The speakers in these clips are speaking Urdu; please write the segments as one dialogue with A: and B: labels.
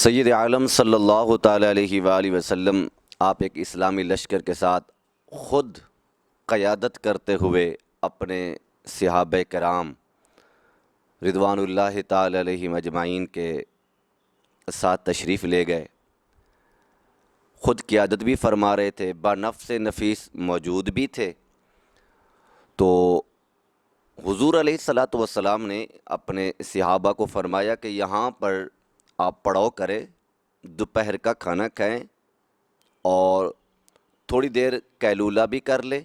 A: سید عالم صلی اللہ تعالیٰ علیہ وآلہ وسلم آپ ایک اسلامی لشکر کے ساتھ خود قیادت کرتے ہوئے اپنے صحابہ کرام رضوان اللہ تعالیٰ علیہ مجمعین کے ساتھ تشریف لے گئے. خود قیادت بھی فرما رہے تھے، با نفس نفیس موجود بھی تھے. تو حضور علیہ الصلاۃ والسلام نے اپنے صحابہ کو فرمایا کہ یہاں پر آپ پڑاؤ کریں، دوپہر کا کھانا کھائیں اور تھوڑی دیر قیلولہ بھی کر لیں.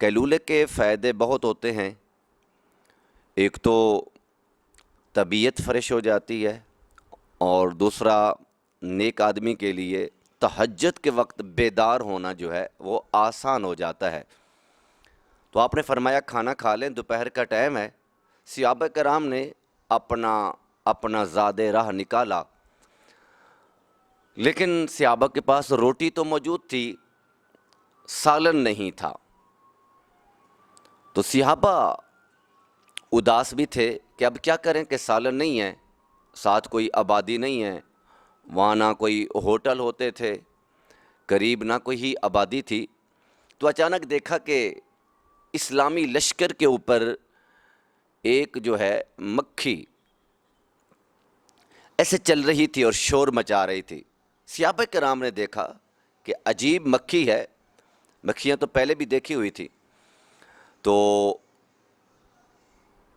A: قیلولے کے فائدے بہت ہوتے ہیں. ایک تو طبیعت فریش ہو جاتی ہے، اور دوسرا نیک آدمی کے لیے تہجد کے وقت بیدار ہونا جو ہے وہ آسان ہو جاتا ہے. تو آپ نے فرمایا کھانا کھا لیں، دوپہر کا ٹائم ہے. صحابہ کرام نے اپنا زاد راہ نکالا، لیکن صحابہ کے پاس روٹی تو موجود تھی، سالن نہیں تھا. تو صحابہ اداس بھی تھے کہ اب کیا کریں کہ سالن نہیں ہے، ساتھ کوئی آبادی نہیں ہے، وہاں نہ کوئی ہوٹل ہوتے تھے، قریب نہ کوئی ہی آبادی تھی. تو اچانک دیکھا کہ اسلامی لشکر کے اوپر ایک جو ہے مکھی ایسے چل رہی تھی اور شور مچا رہی تھی. صحابہ کرام نے دیکھا کہ عجیب مکھی ہے، مکھیاں تو پہلے بھی دیکھی ہوئی تھی. تو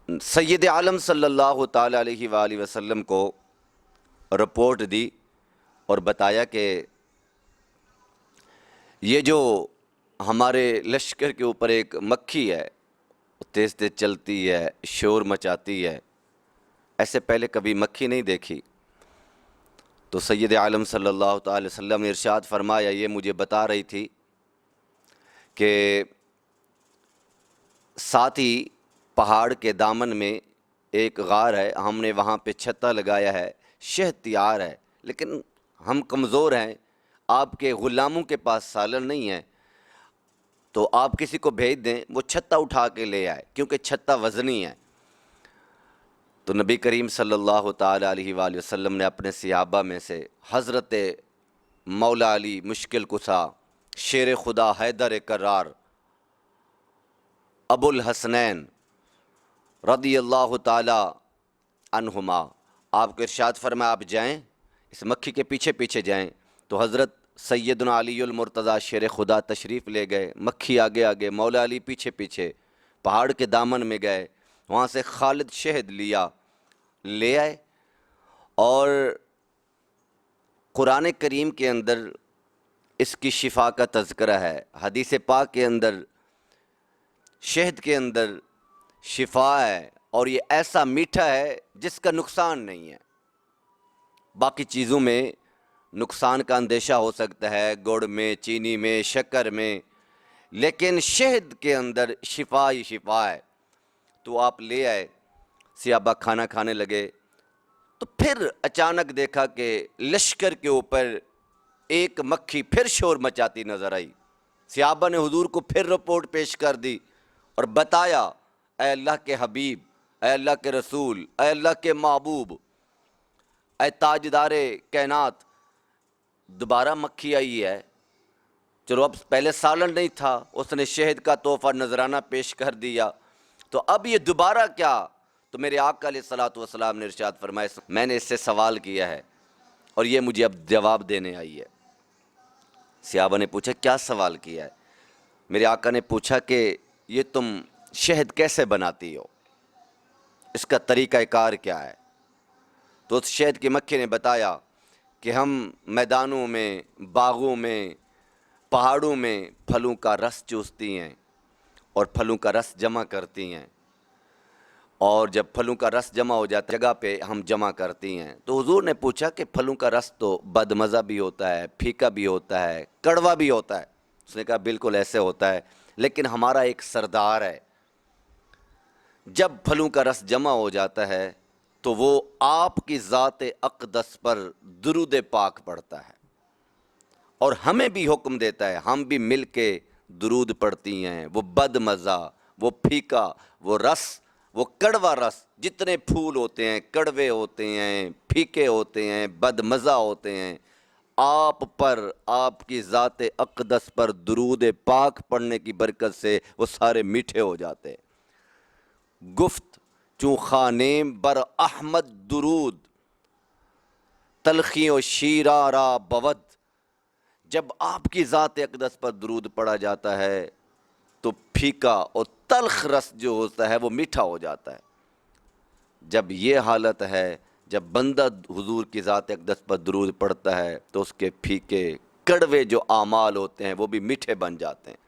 A: سید عالم صلی اللہ تعالیٰ علیہ وآلہ وسلم کو رپورٹ دی اور بتایا کہ یہ جو ہمارے لشکر کے اوپر ایک مکھی ہے، تیز تیز چلتی ہے، شور مچاتی ہے، ایسے پہلے کبھی مکھی نہیں دیکھی. تو سید عالم صلی اللہ تعالی وسلم نے ارشاد فرمایا، یہ مجھے بتا رہی تھی کہ ساتھ ہی پہاڑ کے دامن میں ایک غار ہے، ہم نے وہاں پہ چھتا لگایا ہے، شہد تیار ہے، لیکن ہم کمزور ہیں، آپ کے غلاموں کے پاس سالن نہیں ہے، تو آپ کسی کو بھیج دیں وہ چھتا اٹھا کے لے آئے، کیونکہ چھتا وزنی ہے. تو نبی کریم صلی اللہ تعالیٰ علیہ وآلہ وسلم نے اپنے صحابہ میں سے حضرت مولا علی مشکل کشا، شیر خدا حیدر کرار، ابو الحسنین رضی اللہ تعالیٰ عنہما، آپ کو ارشاد فرمایا آپ جائیں، اس مکھی کے پیچھے پیچھے جائیں. تو حضرت سیدنا علی المرتضیٰ شیر خدا تشریف لے گئے، مکھی آگے آگے، مولا علی پیچھے پیچھے، پہاڑ کے دامن میں گئے، وہاں سے خالد شہد لے آئے. اور قرآن کریم کے اندر اس کی شفا کا تذکرہ ہے، حدیث پاک کے اندر شہد کے اندر شفا ہے، اور یہ ایسا میٹھا ہے جس کا نقصان نہیں ہے. باقی چیزوں میں نقصان کا اندیشہ ہو سکتا ہے، گڑ میں، چینی میں، شکر میں، لیکن شہد کے اندر شفا ہی شفا ہے. تو آپ لے آئے، صحابہ کھانا کھانے لگے. تو پھر اچانک دیکھا کہ لشکر کے اوپر ایک مکھی پھر شور مچاتی نظر آئی. صحابہ نے حضور کو پھر رپورٹ پیش کر دی اور بتایا، اے اللہ کے حبیب، اے اللہ کے رسول، اے اللہ کے محبوب، اے تاجدار کائنات، دوبارہ مکھی آئی ہے. چلو اب پہلے سالن نہیں تھا، اس نے شہد کا تحفہ نذرانہ پیش کر دیا، تو اب یہ دوبارہ کیا؟ تو میرے آقا علیہ الصلوۃ والسلام نے ارشاد فرمایا، میں نے اس سے سوال کیا ہے اور یہ مجھے اب جواب دینے آئی ہے. صحابہ نے پوچھا کیا سوال کیا ہے؟ میرے آقا نے پوچھا کہ یہ تم شہد کیسے بناتی ہو، اس کا طریقہ کار کیا ہے؟ تو اس شہد کی مکھی نے بتایا کہ ہم میدانوں میں، باغوں میں، پہاڑوں میں پھلوں کا رس چوستی ہیں اور پھلوں کا رس جمع کرتی ہیں، اور جب پھلوں کا رس جمع ہو جاتا ہے جگہ پہ ہم جمع کرتی ہیں. تو حضور نے پوچھا کہ پھلوں کا رس تو بد مزہ بھی ہوتا ہے، پھیکا بھی ہوتا ہے، کڑوا بھی ہوتا ہے. اس نے کہا بالکل ایسے ہوتا ہے، لیکن ہمارا ایک سردار ہے، جب پھلوں کا رس جمع ہو جاتا ہے تو وہ آپ کی ذات اقدس پر درود پاک پڑھتا ہے، اور ہمیں بھی حکم دیتا ہے، ہم بھی مل کے درود پڑھتی ہیں. وہ بد مزہ، وہ پھیکا، وہ رس وہ کڑوا رس، جتنے پھول ہوتے ہیں کڑوے ہوتے ہیں، پھیکے ہوتے ہیں، بد مزہ ہوتے ہیں، آپ پر، آپ کی ذات اقدس پر درود پاک پڑھنے کی برکت سے وہ سارے میٹھے ہو جاتے ہیں۔ گفت چوں خانیم بر احمد درود، تلخی و شیرا را بود۔ جب آپ کی ذات اقدس پر درود پڑھا جاتا ہے تو پھیکا اور تلخ رس جو ہوتا ہے وہ میٹھا ہو جاتا ہے۔ جب یہ حالت ہے، جب بندہ حضور کی ذات اقدس پر درود پڑھتا ہے تو اس کے پھیکے کڑوے جو اعمال ہوتے ہیں وہ بھی میٹھے بن جاتے ہیں۔